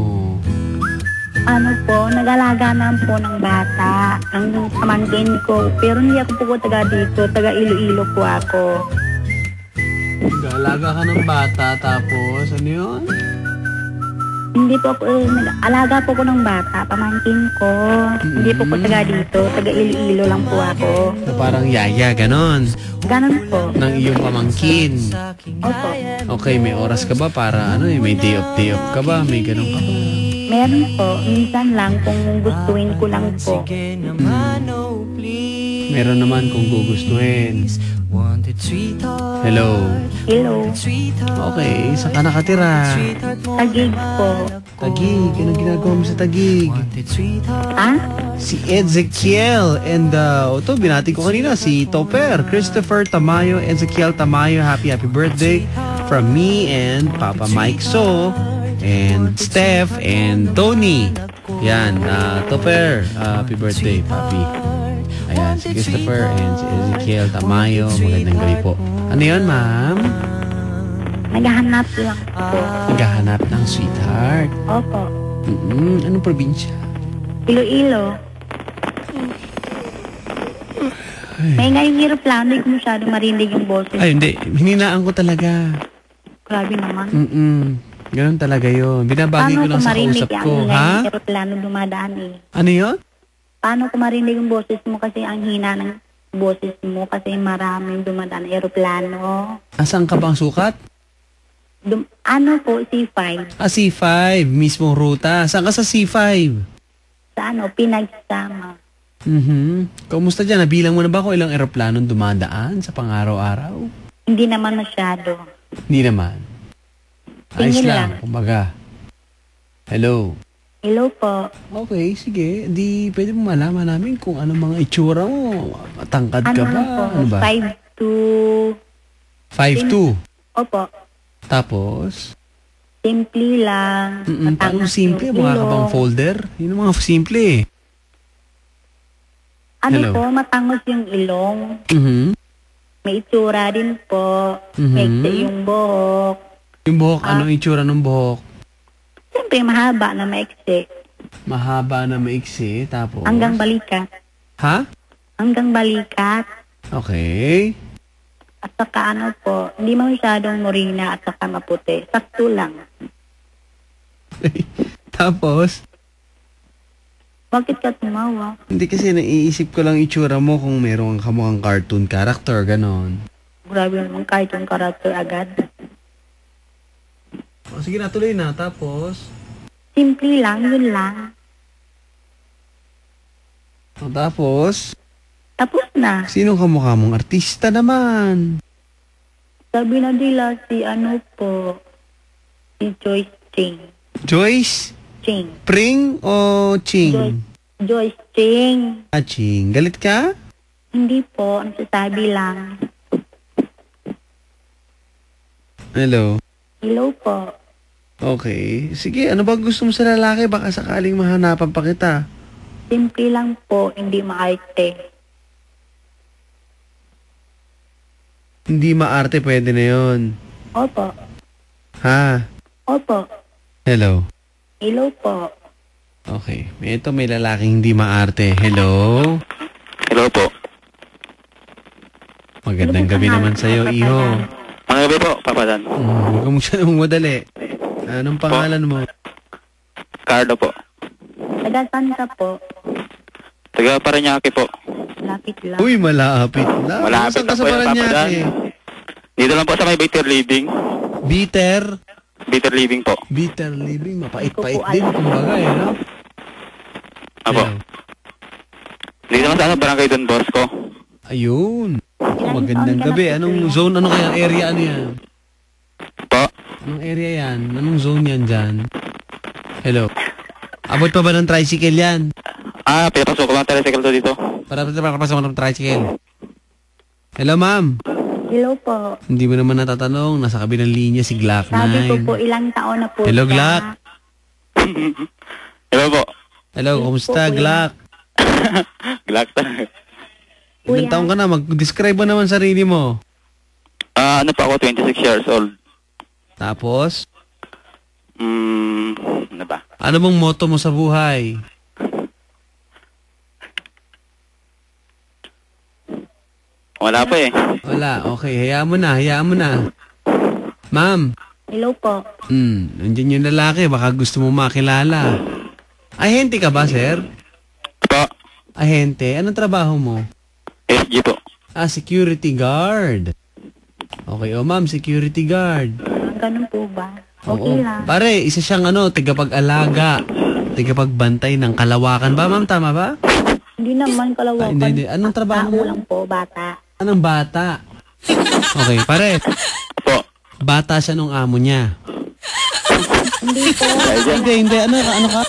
Ano po, nag-alaga naman po ng bata. Ang pamangkin ko. Pero hindi ako po taga dito. Taga Iloilo po ako. Nag-alaga ka ng bata, tapos ano yun? Hindi po ako, nag-alaga po ko ng bata. Pamangkin ko. Hindi po taga dito. Taga Iloilo lang po ako. So, parang yaya, ganon. Ganon po. Ng iyong pamangkin. Opo. Okay, may oras ka ba para may day off ka ba? May ganon ka ba? Meron po. Minsan lang kung gustuin ko lang po. Meron naman kung gugustuhin. Hello. Hello. Okay, saan ka nakatira? Tagig po. Tagig. Anong ginagawa mo sa Tagig? Ha? Si Ezekiel and ito, binati ko kanina, si Topper, Christopher Tamayo, Ezekiel Tamayo, happy birthday from me and Papa Mike So, and Steph, and Tony. Yan, Topper, happy birthday, Papi. Ayan, si Christopher and si Ezekiel Tamayo, magandang gabi po. Ano yun, ma'am? Naghahanap lang po. Naghahanap ng sweetheart. Opo. Anong probinsya? Iloilo. May ngayong hirap lang, hindi ko masyado marinig yung boses. Ay, hindi. Hininaan ko talaga. Grabe naman. Ganun talaga yun. Binabagi ko lang sa kausap ko. Ha? Paano ko marinig dumadaan eh? Ano yun? Paano ko marinig yung boses mo kasi ang hina ng boses mo kasi maraming dumadaan na aeroplano. Asan ka bang sukat? Ano po, C5. C5. Mismong ruta. Saan ka sa C5? Sa ano, pinagsama. Kamusta dyan? Nabilang mo na ba kung ilang aeroplanong dumadaan sa pang-araw-araw? Hindi naman masyado. Hindi naman. Ayos Tingin lang. lang. Kumbaga. Hello. Hello po. Okay, sige. Di pwede mo malaman namin kung ano mga itsura mo. Matangkad ka ba? Po? Ano ba? 5'2". 5'2". Opo. Tapos? Simple lang. Paano simple? Mukha ka bang folder? Yun ang mga simple eh. Hello. po, matangos yung ilong. May itsura din po. May yung buhok. Yung buhok, anong itsura ng buhok? Siyempre, mahaba na maiksi. Mahaba na maiksi, tapos? Hanggang balikat. Ha? Hanggang balikat. Okay. At saka ano po, hindi masyadong morena at saka maputi. Sakto lang. Tapos? Bakit ka tumawa? Hindi kasi naiisip ko lang itsura mo kung meron kang kamukhang cartoon character, ganon. Grabe naman kahit yung karakter agad. O, sige na, tuloy na. Tapos? Simple lang, yun lang. O, tapos? Tapos na. Sinong kamukha mong artista naman? Sabi na nila si ano po, si Joyce Ching. Joyce? Ching. Pring o Ching? Joyce Ching. Ah, Ching. Galit ka? Hindi po, ang sasabi lang. Hello? Hello po. Okay. Sige, ano ba gusto mo sa lalaki? Baka sakaling mahanapan pa kita. Simple lang po, hindi maarte. Hindi maarte, pwede na yon. Opo. Ha? Opo. Hello? Hello po. Okay. Ito may lalaking hindi maarte. Hello? Hello po. Magandang gabi naman sa'yo, iho. Mga gabi po, Papa Dan. Huwag ka masyadong madali. Anong pangalan mo? Cardo po. Taga saan ka po? Taga Parañaque po. Lapit lang. Uy, malapit lang. Malapit Saan ka lang sa po yung Papa Dan. Parañaque? Dito lang po sa may Bitter Living. Bitter? Bitter Living po. Bitter living. Mapait-pait din, kumbaga eh, no? Apo. Hello. Dito lang sa ano, Barangay Don Bosco. Ayun. Magandang gabi. Anong zone? Ano kaya? Area ano yan? Po. Anong area yan? Anong zone yan dyan? Hello. Abot pa ba ng tricycle yan? Pinapasok ko lang tricycle to dito. Para pasok ng tricycle. Hello, ma'am. Hello po. Hindi mo naman natatanong. Nasa kabilang linya si Glock 9. Sabi ko po, ilang taon na po Hello, siya. Glock. Hello po. Hello, kumusta, po, Glock? Glock. Ilang taong ka na? Mag-describe mo naman sarili mo. Ano pa ako, 26 years old. Tapos? Ano ba? Ano bang motto mo sa buhay? Wala pa eh. Wala. Okay, hayaan mo na. Hayaan mo na. Ma'am. Hello po. Nandiyan yung lalaki. Baka gusto mo makilala. Ahente ka ba, sir? Po. Ahente? Anong trabaho mo? SG po. Security guard. Okay, ma'am, security guard. Ganun po ba? Oo. Okay lang. Pare, isa siyang tagapag-alaga. Tagapagbantay ng kalawakan ba, ma'am? Tama ba? Hindi naman kalawakan. Hindi. Anong trabaho mo? Tao lang po, bata. Anong bata? Okay, pare. Po. Bata siya nung amo niya. Hindi po. Hindi. Ano ka?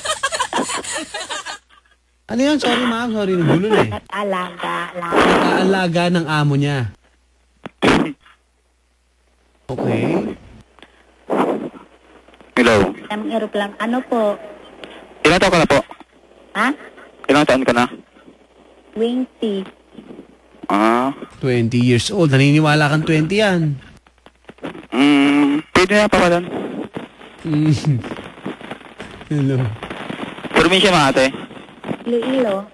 Ano yan? Sorry, ma'am. Sorry, nagulo na eh. Nag-alaga lang. Nag-aalaga ng amo niya. Okay. Hello. Ang aeroplane. Ano po? Ilang taon ka na po? Ha? Ilang taon ka na? 20. 20 years old. Naniniwala kang 20 yan. Pwede na pa Dan. Hello. Probinsya mga ate. Iloilo.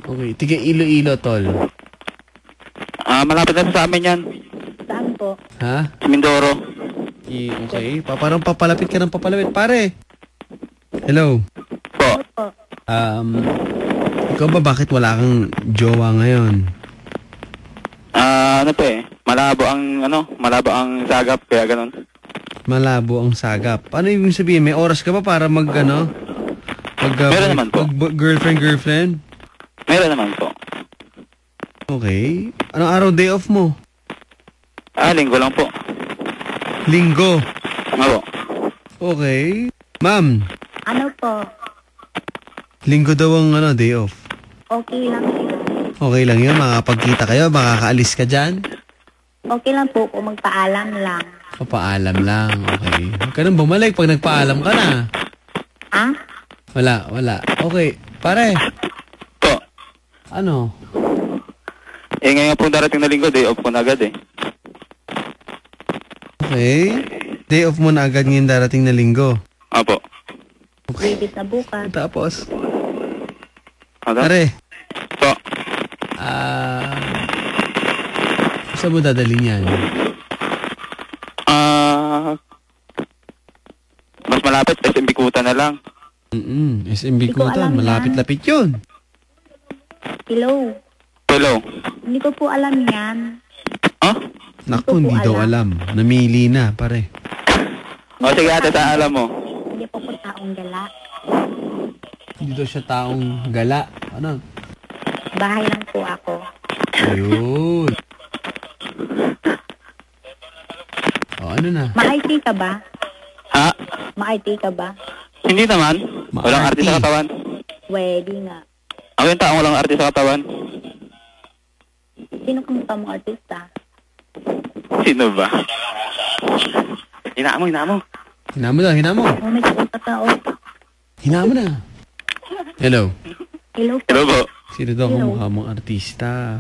Okay, tiga Iloilo, tol. Malapit na sa amin yan. Saan po? Ha? Sa Mindoro. Okay, parang papalapit ka ng papalapit. Pare! Hello. Po. Po. Ikaw ba bakit wala kang jowa ngayon? Ano po eh. Malabo ang sagap kaya ganun. Malabo ang sagap. Ano ibig sabihin? May oras ka ba para Meron naman po. Girlfriend? Meron naman po. Okay. Anong araw day off mo? Linggo lang po. Linggo. Ako. Okay. Ma'am, Ano po? linggo daw ang day off. Okay lang po. Okay lang yun, makakapagkita kayo, makakaalis ka dyan. Okay lang po kung magpaalam lang. Papaalam lang, okay. Huwag ka nang bumalik pag nagpaalam ka na. Ha? Wala. Okay, pare. Ano? Ngayon po darating na linggo, day off ko na agad eh. Okay. Day off mo na agad ngayon darating na linggo. Apo. Baby na bukas. Tapos? Ano? Pare. Po. Saan mo dadalhin yan? Mas malapit, SM Bikutan na lang. SM Hindi ko Bikutan. alam Malapit-lapit yun. Hello. Hello. Hindi ko po alam yan. Huh? Naku, hindi daw alam. Namili na, pare. O sige ate, saan alam mo? Hindi po po taong gala. Hindi daw siya taong gala. Ano? Bahay lang po ako. Ayun. O, ano na? Ma-IT ka ba? Ha? Ma-IT ka ba? Hindi naman. Walang artist sa katawan. Pwede nga. Ako yung taong walang artist sa katawan. Sino kang tamang artista? Sino ba? Hinaan mo. Hinamo daw, hinamo. Oh, may katao. Hinamo na. Hello. Hello po. Hello po. Sino daw Hello. kumukha mong artista?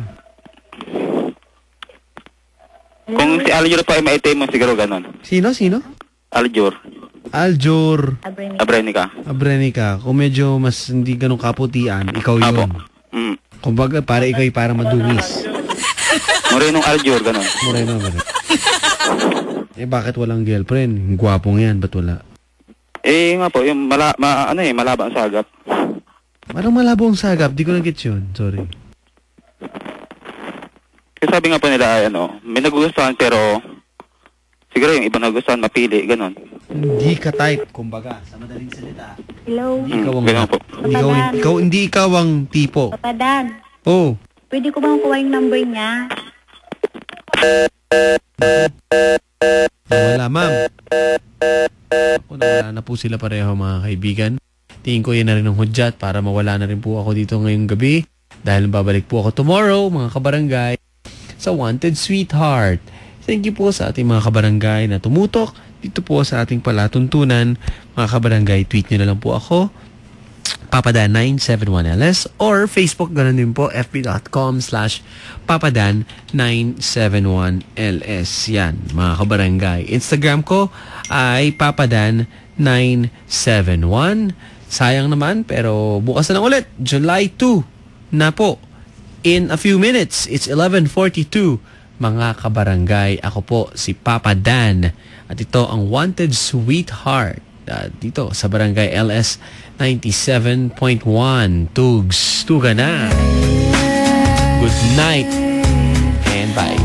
Kung si Aljur pa ay maitay mo, siguro ganon. Sino? Aljur. Aljur Abrenica. Abrenica. Kung medyo mas hindi ganun kaputian, ikaw yun. Mm. Kumbaga, para ikaw ay parang madungis. Morenong Aljur, ganon. Moreno. Bakit walang girlfriend? Gwapong yan, ba't wala? Nga po, yung malaba ang sagap. Parang malabo ang sagap, di ko na-get yun. Sorry. Kasi sabi nga po nila ay may nagugustuhan pero siguro yung ibang nagugustuhan mapili, ganon. Hindi ka type, kumbaga, sa madaling salita. Hello. Ganon po. Hindi ikaw ang tipo. Papa Dan. Oh. Pwede ko bang kuha yung number niya? Wala, ma'am. Nawala na po sila pareho, mga kaibigan. Tingin ko yan na rin ang hudyat para mawala na rin po ako dito ngayong gabi. Dahil babalik po ako tomorrow, mga kabarangay, sa Wanted Sweetheart. Thank you po sa ating mga kabarangay na tumutok dito po sa ating palatuntunan. Mga kabarangay, tweet nyo na lang po ako, papadan971ls, or Facebook, ganun din po, fb.com/papadan971ls. Yan, mga kabarangay. Instagram ko ay papadan971. Sayang naman, pero bukas na lang ulit, July 2 na po. In a few minutes, it's 11:42. Mga kabarangay, ako po si Papa Dan. At ito ang Wanted Sweetheart. Dito sa Barangay LS 97.1. Tugs, tuga na. Good night and bye.